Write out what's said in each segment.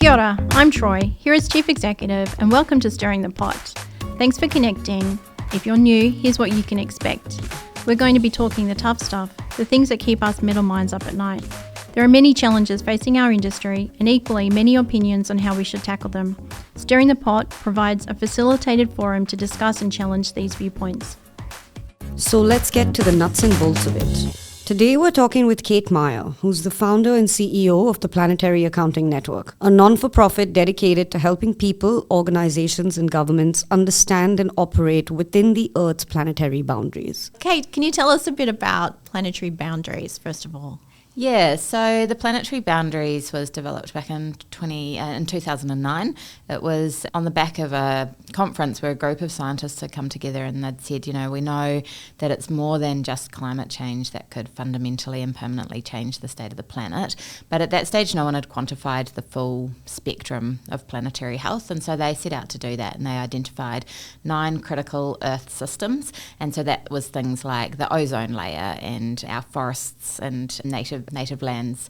Kia ora, I'm Troy, HERA's Chief Executive, and welcome to Stirring the Pot. Thanks for connecting. If you're new, here's what you can expect. We're going to be talking the tough stuff, the things that keep us middle minds up at night. There are many challenges facing our industry and equally many opinions on how we should tackle them. Stirring the Pot provides a facilitated forum to discuss and challenge these viewpoints. So let's get to the nuts and bolts of it. Today we're talking with Kate Meyer, who's the founder and CEO of the Planetary Accounting Network, a non-for-profit dedicated to helping people, organizations and governments understand and operate within the Earth's planetary boundaries. Kate, can you tell us a bit about planetary boundaries, first of all? Yeah, so the Planetary Boundaries was developed back in 2009. It was on the back of a conference where a group of scientists had come together and they'd said, we know that it's more than just climate change that could fundamentally and permanently change the state of the planet. But at that stage, no one had quantified the full spectrum of planetary health, and so they set out to do that, and they identified 9 critical Earth systems. And so that was things like the ozone layer and our forests and native lands,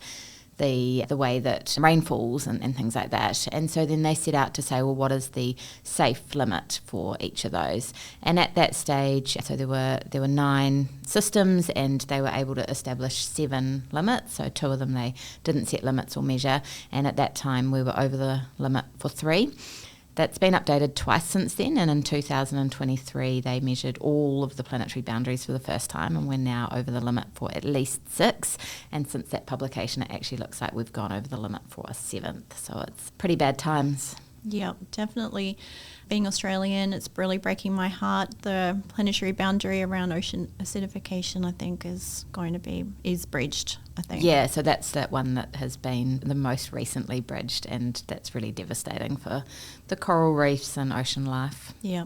the way that rain falls and things like that. And so then they set out to say, well, what is the safe limit for each of those? And at that stage, so there were 9 systems, and they were able to establish 7 limits. So 2 of them they didn't set limits or measure, and at that time we were over the limit for 3. That's been updated twice since then, and in 2023 they measured all of the planetary boundaries for the first time, and we're now over the limit for at least 6, and since that publication it actually looks like we've gone over the limit for a 7th, so it's pretty bad times. Yeah, definitely. Being Australian, it's really breaking my heart. The planetary boundary around ocean acidification, I think, is breached, I think. Yeah, so that's that one that has been the most recently bridged, and that's really devastating for the coral reefs and ocean life. Yeah.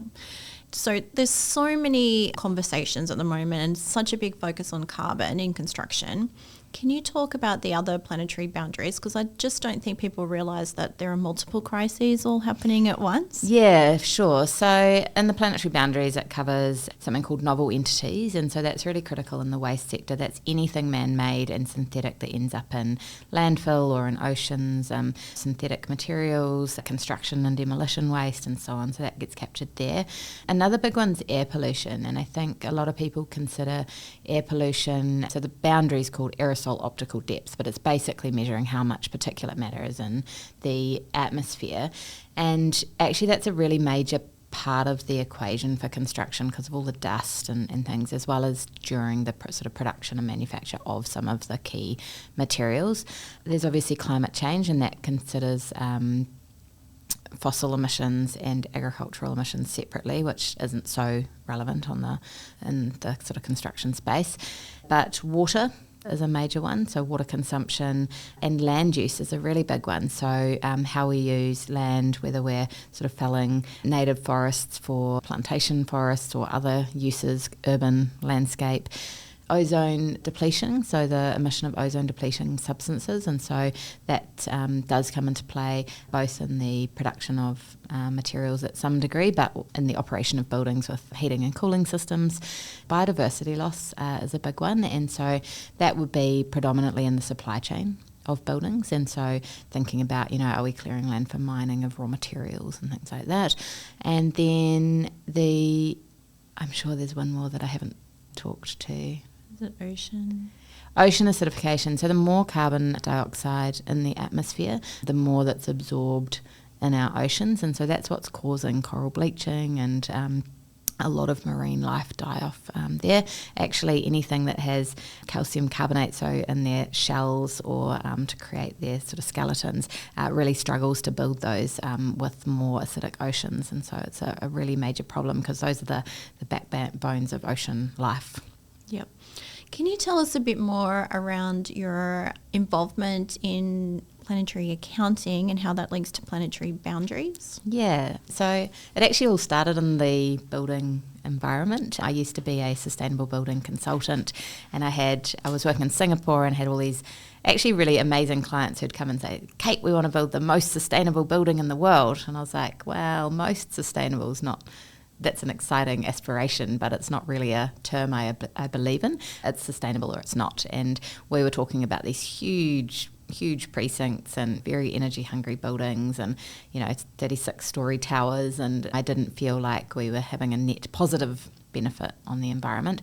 So there's so many conversations at the moment and such a big focus on carbon in construction. Can you talk about the other planetary boundaries? Because I just don't think people realise that there are multiple crises all happening at once. Yeah, sure. So in the planetary boundaries, it covers something called novel entities, and so that's really critical in the waste sector. That's anything man-made and synthetic that ends up in landfill or in oceans, synthetic materials, construction and demolition waste and so on, so that gets captured there. Another big one's air pollution, and I think a lot of people consider air pollution, so the boundary is called aerosol optical depth, but it's basically measuring how much particulate matter is in the atmosphere. And actually that's a really major part of the equation for construction because of all the dust and things, as well as during the sort of production and manufacture of some of the key materials. There's obviously climate change, and that considers fossil emissions and agricultural emissions separately, which isn't so relevant in the sort of construction space. But water is a major one, so water consumption, and land use is a really big one. So how we use land, whether we're sort of felling native forests for plantation forests or other uses, urban landscape. Ozone depletion, so the emission of ozone depleting substances, and so that does come into play both in the production of materials at some degree, but in the operation of buildings with heating and cooling systems. Biodiversity loss is a big one, and so that would be predominantly in the supply chain of buildings, and so thinking about, are we clearing land for mining of raw materials and things like that. And then I'm sure there's one more that I haven't talked to. Is it ocean? Ocean acidification. So the more carbon dioxide in the atmosphere, the more that's absorbed in our oceans, and so that's what's causing coral bleaching and a lot of marine life die off there. Actually, anything that has calcium carbonate, so in their shells or to create their sort of skeletons, really struggles to build those with more acidic oceans, and so it's a really major problem because those are the backbones of ocean life. Yep. Can you tell us a bit more around your involvement in planetary accounting and how that links to planetary boundaries? Yeah, so it actually all started in the building environment. I used to be a sustainable building consultant, and I was working in Singapore and had all these actually really amazing clients who'd come and say, Kate, we want to build the most sustainable building in the world. And I was like, well, most sustainable is not that's an exciting aspiration, but it's not really a term I believe in. It's sustainable or it's not. And we were talking about these huge precincts and very energy hungry buildings and 36-story towers, and I didn't feel like we were having a net positive benefit on the environment.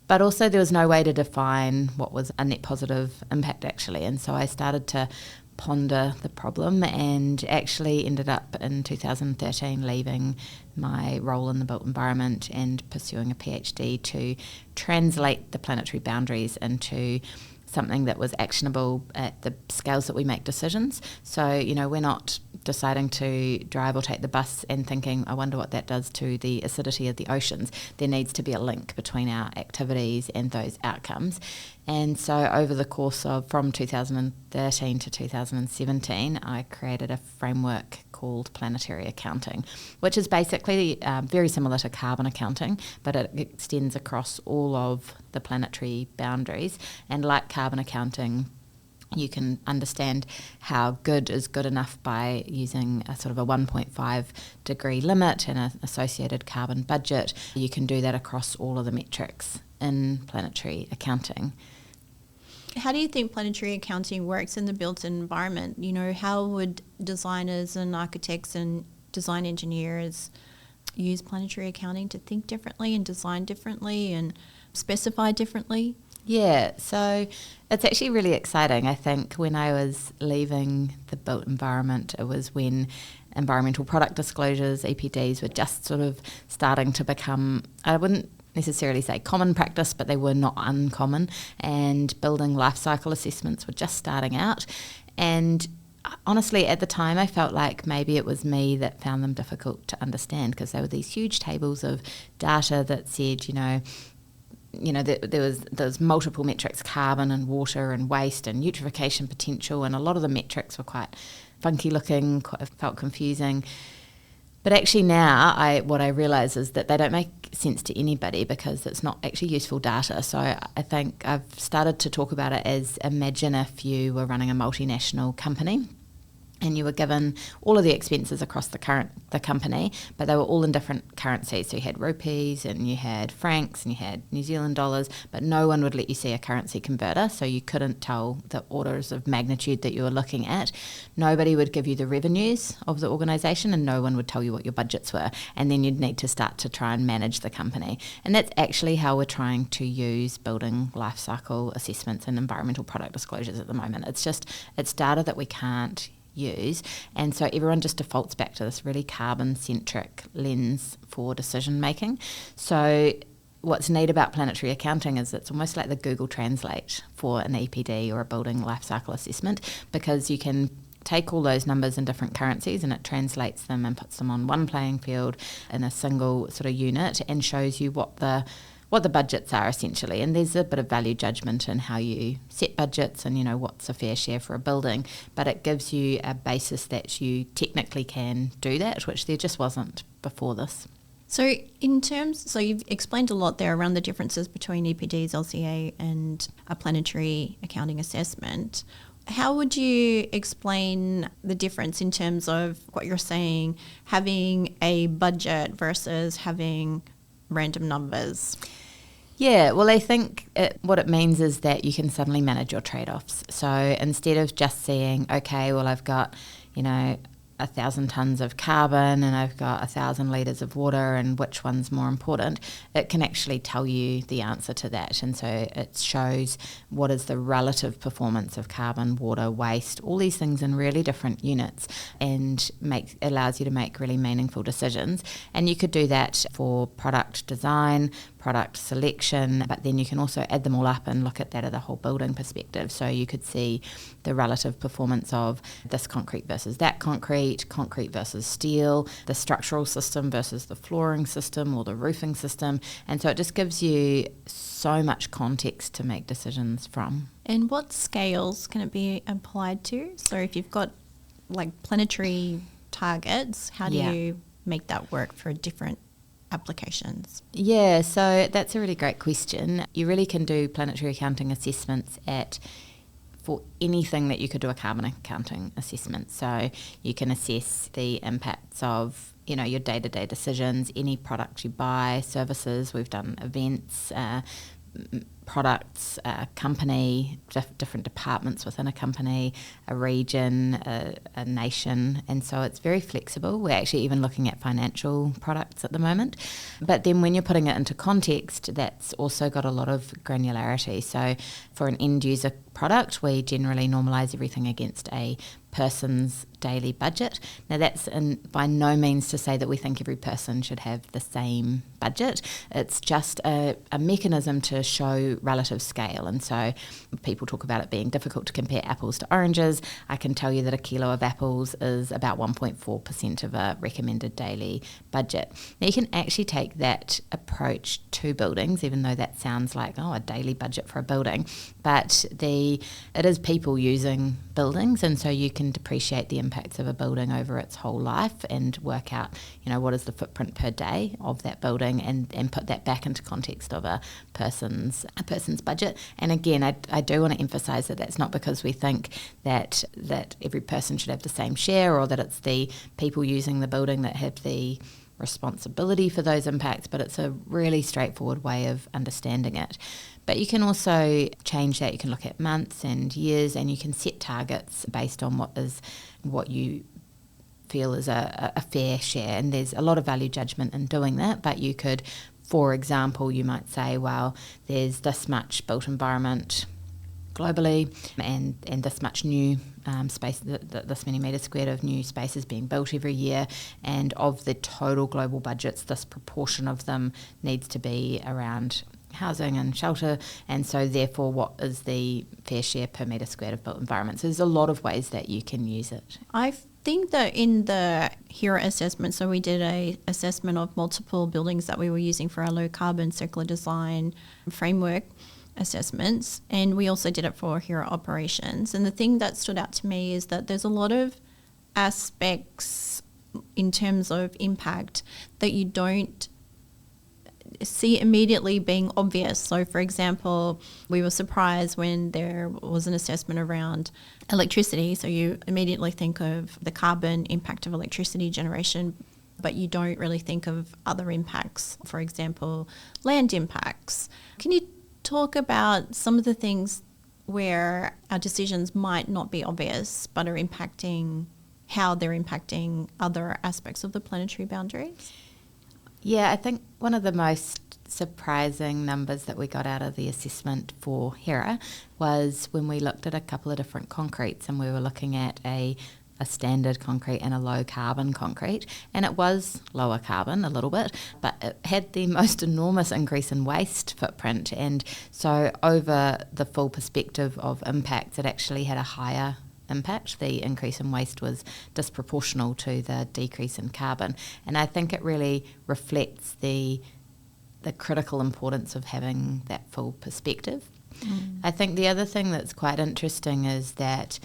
But also there was no way to define what was a net positive impact actually, and so I started to ponder the problem and actually ended up in 2013 leaving my role in the built environment and pursuing a PhD to translate the planetary boundaries into something that was actionable at the scales that we make decisions. So, we're not deciding to drive or take the bus and thinking, I wonder what that does to the acidity of the oceans. There needs to be a link between our activities and those outcomes. And so over the course of from 2013 to 2017, I created a framework called Planetary Accounting, which is basically very similar to carbon accounting, but it extends across all of the planetary boundaries. And like carbon accounting, you can understand how good is good enough by using a sort of a 1.5 degree limit and an associated carbon budget. You can do that across all of the metrics in planetary accounting. How do you think planetary accounting works in the built environment? How would designers and architects and design engineers use planetary accounting to think differently and design differently and specify differently? Yeah, so it's actually really exciting. I think when I was leaving the built environment, it was when environmental product disclosures, EPDs, were just sort of starting to become, I wouldn't necessarily say common practice, but they were not uncommon, and building life cycle assessments were just starting out. And honestly, at the time, I felt like maybe it was me that found them difficult to understand, because there were these huge tables of data that said, there was multiple metrics, carbon and water and waste and eutrophication potential, and a lot of the metrics were quite funky looking, felt confusing. But actually now what I realise is that they don't make sense to anybody because it's not actually useful data. So I think I've started to talk about it as, imagine if you were running a multinational company and you were given all of the expenses across the company, but they were all in different currencies. So you had rupees and you had francs and you had New Zealand dollars, but no one would let you see a currency converter, so you couldn't tell the orders of magnitude that you were looking at. Nobody would give you the revenues of the organisation, and no one would tell you what your budgets were, and then you'd need to start to try and manage the company. And that's actually how we're trying to use building life cycle assessments and environmental product disclosures at the moment. It's data that we can't use, and so everyone just defaults back to this really carbon-centric lens for decision making. So what's neat about planetary accounting is it's almost like the Google Translate for an EPD or a building life cycle assessment, because you can take all those numbers in different currencies and it translates them and puts them on one playing field in a single sort of unit and shows you what the budgets are essentially. And there's a bit of value judgment in how you set budgets and, what's a fair share for a building. But it gives you a basis that you technically can do that, which there just wasn't before this. So you've explained a lot there around the differences between EPDs, LCA and a planetary accounting assessment. How would you explain the difference in terms of what you're saying, having a budget versus having random numbers? Yeah, well, I think what it means is that you can suddenly manage your trade-offs. So instead of just saying, okay, well, I've got, 1,000 tonnes of carbon and I've got 1,000 litres of water, and which one's more important, it can actually tell you the answer to that. And so it shows what is the relative performance of carbon, water, waste, all these things in really different units, and allows you to make really meaningful decisions. And you could do that for product design, product selection, but then you can also add them all up and look at that at a whole building perspective. So you could see the relative performance of this concrete versus that concrete versus steel, the structural system versus the flooring system or the roofing system. And so it just gives you so much context to make decisions from. And what scales can it be applied to? So if you've got like planetary targets, how do you make that work for different applications? Yeah, so that's a really great question. You really can do planetary accounting assessments for anything that you could do a carbon accounting assessment. So you can assess the impacts of your day-to-day decisions, any product you buy, services. We've done events, products, a company, different departments within a company, a region, a nation, and so it's very flexible. We're actually even looking at financial products at the moment. But then when you're putting it into context, that's also got a lot of granularity. So for an end user product, we generally normalise everything against a person's daily budget. Now that's by no means to say that we think every person should have the same budget. It's just a mechanism to show relative scale. And so people talk about it being difficult to compare apples to oranges. I can tell you that a kilo of apples is about 1.4% of a recommended daily budget. Now you can actually take that approach to buildings, even though that sounds like, a daily budget for a building. But it is people using buildings, and so you can depreciate the impacts of a building over its whole life and work out, what is the footprint per day of that building, and put that back into context of a person's budget. And again, I do want to emphasise that that's not because we think that every person should have the same share, or that it's the people using the building that have the responsibility for those impacts, but it's a really straightforward way of understanding it. But you can also change that. You can look at months and years, and you can set targets based on what you feel is a fair share. And there's a lot of value judgment in doing that. But you could, for example, you might say, well, there's this much built environment globally, and this much new space, this many metres squared of new spaces being built every year, and of the total global budgets, this proportion of them needs to be around housing and shelter, and so therefore what is the fair share per metre squared of built environment. So there's a lot of ways that you can use it. I think that in the HERA assessment, so we did a assessment of multiple buildings that we were using for our low carbon circular design framework assessments, and we also did it for HERA operations. And the thing that stood out to me is that there's a lot of aspects in terms of impact that you don't see immediately being obvious. So for example, we were surprised when there was an assessment around electricity. So you immediately think of the carbon impact of electricity generation, but you don't really think of other impacts, for example, land impacts. Can you talk about some of the things where our decisions might not be obvious but are impacting how they're impacting other aspects of the planetary boundaries? Yeah, I think one of the most surprising numbers that we got out of the assessment for HERA was when we looked at a couple of different concretes, and we were looking at a standard concrete and a low carbon concrete, and it was lower carbon a little bit, but it had the most enormous increase in waste footprint. And so over the full perspective of impacts, it actually had a higher impact. The increase in waste was disproportional to the decrease in carbon, and I think it really reflects the critical importance of having that full perspective. I think the other thing that's quite interesting is that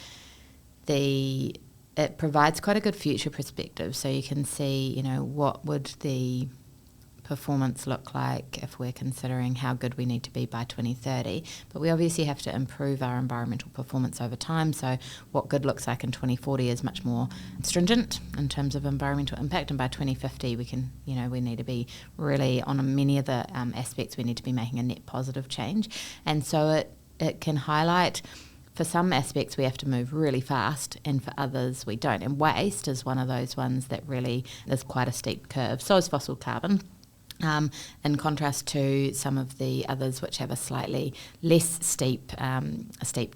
it provides quite a good future perspective, so you can see, what would the performance look like if we're considering how good we need to be by 2030. But we obviously have to improve our environmental performance over time, so what good looks like in 2040 is much more stringent in terms of environmental impact, and by 2050 we can, we need to be really, on many of the aspects, we need to be making a net positive change. And so it can highlight, for some aspects we have to move really fast, and for others we don't. And waste is one of those ones that really is quite a steep curve. So is fossil carbon, in contrast to some of the others which have a slightly less steep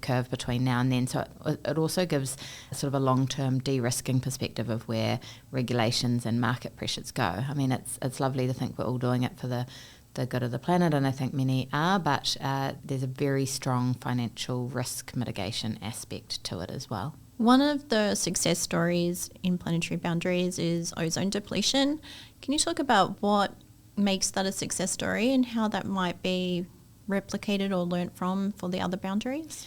curve between now and then. So it also gives sort of a long-term de-risking perspective of where regulations and market pressures go. I mean, it's lovely to think we're all doing it for the good of the planet, and I think many are, but there's a very strong financial risk mitigation aspect to it as well. One of the success stories in Planetary Boundaries is ozone depletion. Can you talk about what makes that a success story and how that might be replicated or learnt from for the other boundaries?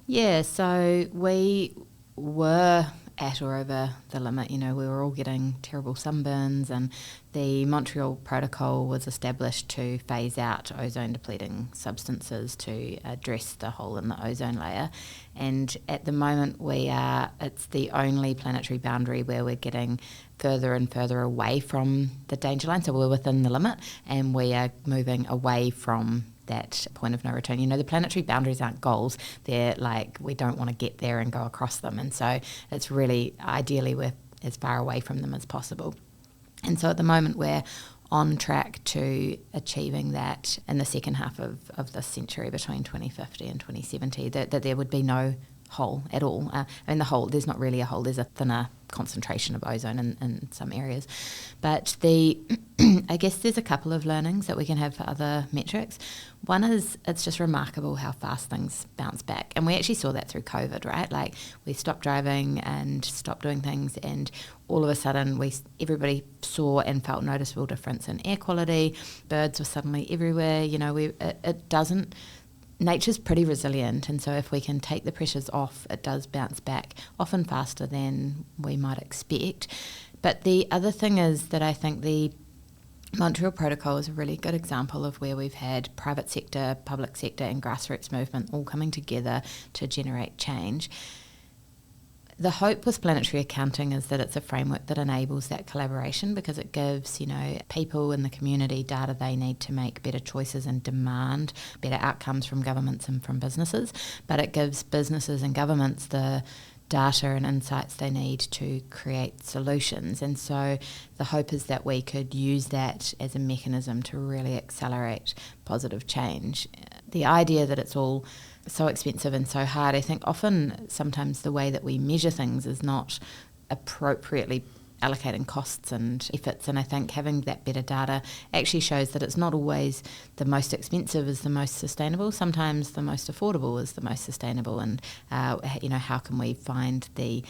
Yeah, so we were at or over the limit. You know, we were all getting terrible sunburns, and the Montreal Protocol was established to phase out ozone-depleting substances to address the hole in the ozone layer. And at the moment it's the only planetary boundary where we're getting further and further away from the danger line. So we're within the limit and we are moving away from that point of no return. You know, the planetary boundaries aren't goals. They're like, we don't want to get there and go across them. And so it's really, ideally, we're as far away from them as possible. And so at the moment we're on track to achieving that in the second half of this century, between 2050 and 2070, that there would be no hole at all. The hole, there's not really a hole, there's a thinner concentration of ozone in some areas. But I guess there's a couple of learnings that we can have for other metrics. One is it's just remarkable how fast things bounce back. And we actually saw that through COVID, right? Like we stopped driving and stopped doing things, and all of a sudden everybody saw and felt noticeable difference in air quality. Birds were suddenly everywhere. You know, nature's pretty resilient, and so if we can take the pressures off, it does bounce back, often faster than we might expect. But the other thing is that I think the Montreal Protocol is a really good example of where we've had private sector, public sector and grassroots movement all coming together to generate change. The hope with planetary accounting is that it's a framework that enables that collaboration, because it gives, you know, people in the community data they need to make better choices and demand better outcomes from governments and from businesses. But it gives businesses and governments the data and insights they need to create solutions. And so the hope is that we could use that as a mechanism to really accelerate positive change. The idea that it's all so expensive and so hard, I think sometimes the way that we measure things is not appropriately allocating costs and efforts, and I think having that better data actually shows that it's not always the most expensive is the most sustainable. Sometimes the most affordable is the most sustainable, and how can we find the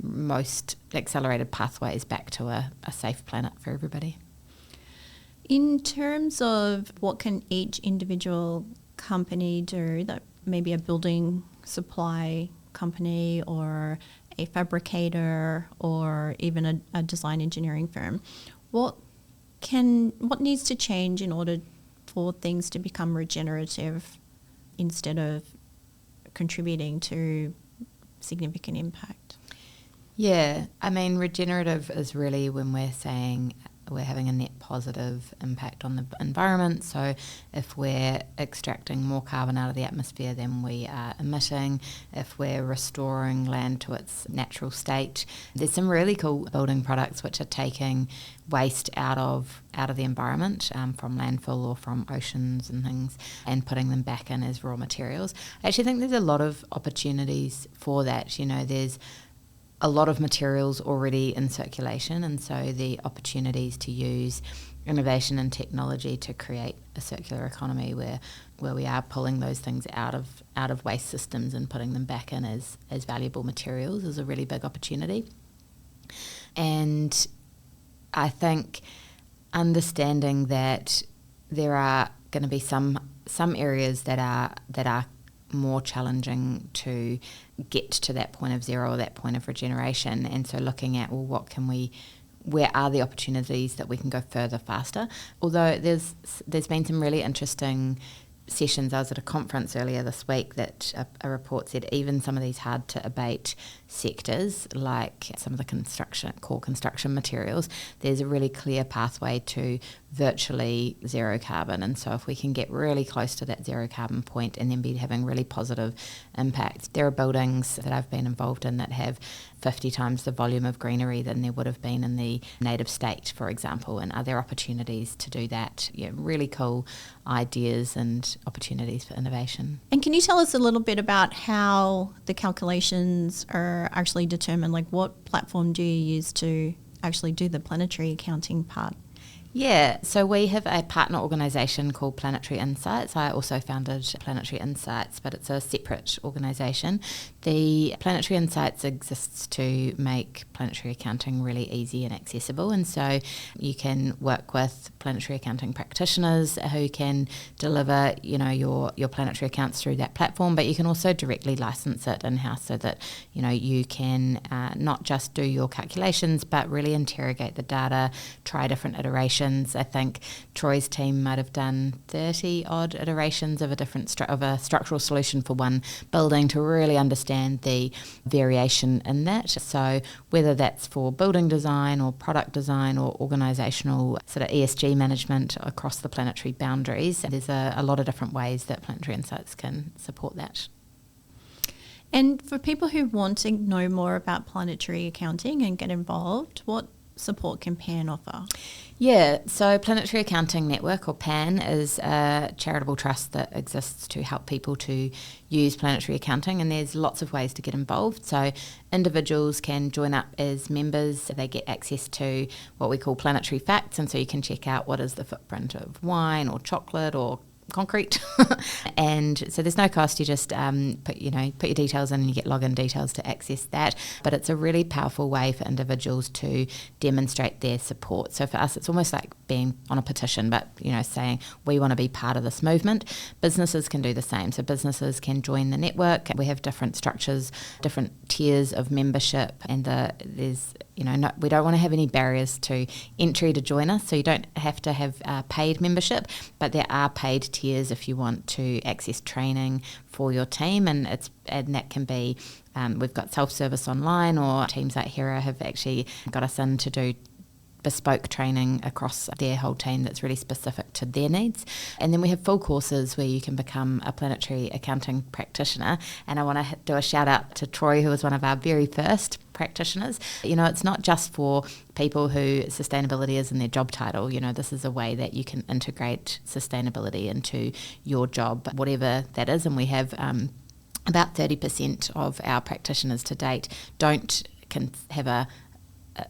most accelerated pathways back to a safe planet for everybody. In terms of what can each individual company do, that maybe a building supply company or a fabricator or even a design engineering firm, what needs to change in order for things to become regenerative instead of contributing to significant impact? Yeah, I mean, regenerative is really when we're saying we're having a net positive impact on the environment. So if we're extracting more carbon out of the atmosphere than we are emitting, if we're restoring land to its natural state, there's some really cool building products which are taking waste out of the environment from landfill or from oceans and things, and putting them back in as raw materials. I actually think there's a lot of opportunities for that. You know, there's a lot of materials already in circulation, and so the opportunities to use innovation and technology to create a circular economy where we are pulling those things out of waste systems and putting them back in as valuable materials is a really big opportunity. And I think understanding that there are going to be some areas that are more challenging to get to that point of zero or that point of regeneration, and so looking at, well, where are the opportunities that we can go further faster? Although there's been some really interesting sessions. I was at a conference earlier this week that a report said even some of these hard to abate sectors, like some of the core construction materials, there's a really clear pathway to virtually zero carbon. And so if we can get really close to that zero carbon point and then be having really positive impacts. There are buildings that I've been involved in that have 50 times the volume of greenery than there would have been in the native state, for example. And are there opportunities to do that? Yeah, really cool ideas and opportunities for innovation. And can you tell us a little bit about how the calculations are actually determined? Like, what platform do you use to actually do the planetary accounting part? Yeah, so we have a partner organisation called Planetary Insights. I also founded Planetary Insights, but it's a separate organisation. The Planetary Insights exists to make planetary accounting really easy and accessible, and so you can work with planetary accounting practitioners who can deliver, your planetary accounts through that platform, but you can also directly license it in-house so that, you can not just do your calculations, but really interrogate the data, try different iterations. I think Troy's team might have done 30 odd iterations of a different of a structural solution for one building to really understand the variation in that. So whether that's for building design or product design or organisational sort of ESG management across the planetary boundaries, there's a lot of different ways that Planetary Insights can support that. And for people who want to know more about planetary accounting and get involved, what support can PAN offer? Yeah, so Planetary Accounting Network, or PAN, is a charitable trust that exists to help people to use planetary accounting, and there's lots of ways to get involved. So individuals can join up as members. They get access to what we call planetary facts, and so you can check out what is the footprint of wine or chocolate or concrete. And so there's no cost. You just put your details in and you get login details to access that. But it's a really powerful way for individuals to demonstrate their support. So for us, it's almost like being on a petition, but saying we want to be part of this movement. Businesses can do the same. So businesses can join the network. We have different structures, different tiers of membership, and there's we don't want to have any barriers to entry to join us, so you don't have to have paid membership, but there are paid tiers if you want to access training for your team, and that can be we've got self-service online, or teams like HERA have actually got us in to do bespoke training across their whole team that's really specific to their needs. And then we have full courses where you can become a planetary accounting practitioner. And I want to do a shout out to Troy, who was one of our very first practitioners. It's not just for people who sustainability is in their job title. This is a way that you can integrate sustainability into your job, whatever that is. And we have about 30% of our practitioners to date can have a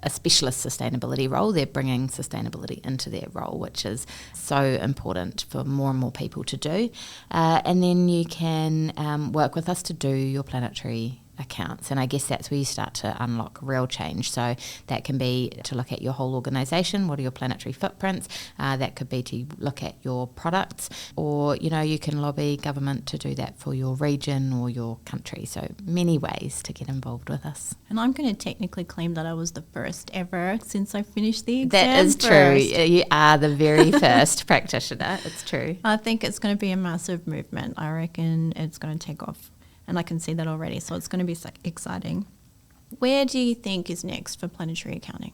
specialist sustainability role. They're bringing sustainability into their role, which is so important for more and more people to do. And then you can work with us to do your planetary accounts, and I guess that's where you start to unlock real change. So that can be to look at your whole organisation, what are your planetary footprints, that could be to look at your products, or you can lobby government to do that for your region or your country. So many ways to get involved with us. And I'm going to technically claim that I was the first ever since I finished the exam. That is true. You are the very first practitioner. It's true. I think it's going to be a massive movement. I reckon it's going to take off. And I can see that already, so it's going to be exciting. Where do you think is next for planetary accounting?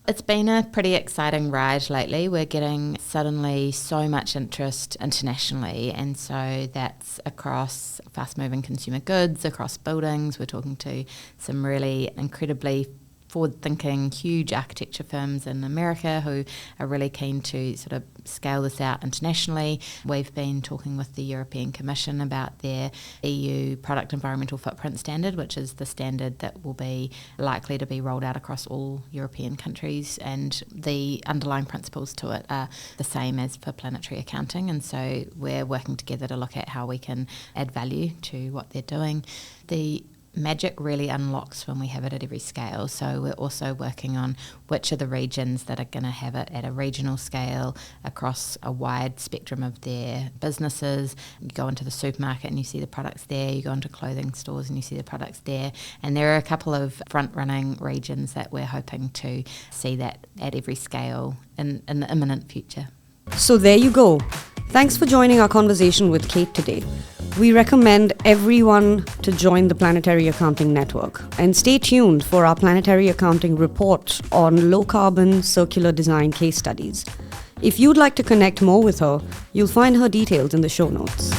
It's been a pretty exciting ride lately. We're getting suddenly so much interest internationally, and so that's across fast-moving consumer goods, across buildings. We're talking to some really incredibly forward-thinking, huge architecture firms in America who are really keen to sort of scale this out internationally. We've been talking with the European Commission about their EU Product Environmental Footprint Standard, which is the standard that will be likely to be rolled out across all European countries, and the underlying principles to it are the same as for planetary accounting, and so we're working together to look at how we can add value to what they're doing. The magic really unlocks when we have it at every scale. So we're also working on which are the regions that are going to have it at a regional scale across a wide spectrum of their businesses. You go into the supermarket and you see the products there. You go into clothing stores and you see the products there. And there are a couple of front-running regions that we're hoping to see that at every scale in the imminent future. So there you go. Thanks for joining our conversation with Kate today. We recommend everyone to join the Planetary Accounting Network and stay tuned for our Planetary Accounting report on low-carbon circular design case studies. If you'd like to connect more with her, you'll find her details in the show notes.